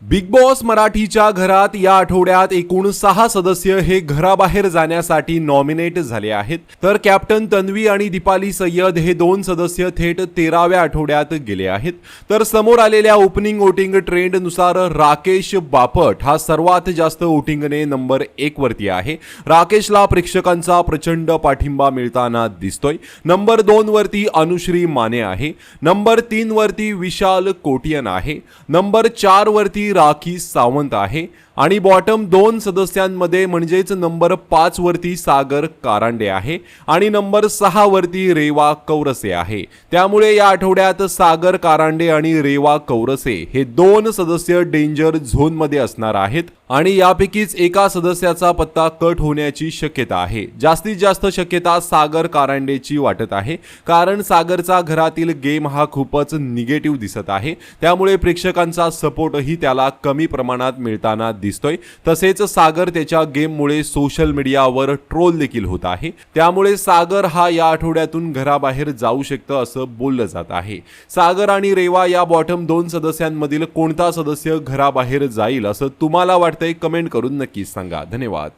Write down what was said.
Big boss मराठीच्या घरात या आठवड्यात एकूण 6 सदस्य हे घराबाहेर जाण्यासाठी नॉमिनेट झाले आहेत, तर कॅप्टन तन्वी आणि दीपाली सय्यद हे 2 सदस्य थेट 13व्या आठवड्यात गेले आहेत। तर समोर आलेल्या ओपनिंग वोटिंग ट्रेंडनुसार राकेश बापट हा सर्वात जास्त वोटिंगने नंबर 1 वरती आहे। राकेशला प्रेक्षकांचा प्रचंड पाठिंबा मिळताना दिसतोय। नंबर 2 वरती अनुश्री माने आहे, नंबर 3 वरती विशाल कोटियन आहे, नंबर 4 वरती राखी सावंत आहे आणि बॉटम 2 सदस्यांमध्ये म्हणजेच नंबर 5 वरती सागर कारंडे आहे आणि नंबर 6 वरती रेवा कौरसे आहे। त्यामुळे या आठवड्यात सागर कारंडे आणि रेवा कौरसे हे 2 सदस्य डेंजर झोन मध्ये असणार आहेत आणि यापैकीच एका सदस्याचा पत्ता कट होण्याची शक्यता आहे। जास्तीत जास्त शक्यता सागर कारंडेची वाटत आहे, कारण सागरचा घरातील गेम हा खूपच निगेटिव्ह दिसत आहे। त्यामुळे प्रेक्षकांचा सपोर्टही त्याला कमी प्रमाणात मिळताना दिसतोय। तसेच सागर त्याच्या गेममुळे सोशल मीडियावर ट्रोल देखील होत आहे। त्यामुळे सागर हा या आठवड्यातून घराबाहेर जाऊ शकतो असं बोललं जात आहे। सागर आणि रेवा या बॉटम 2 सदस्यांमधील कोणता सदस्य घराबाहेर जाईल असं तुम्हाला वाटतंय? कमेंट करून नक्की सांगा। धन्यवाद।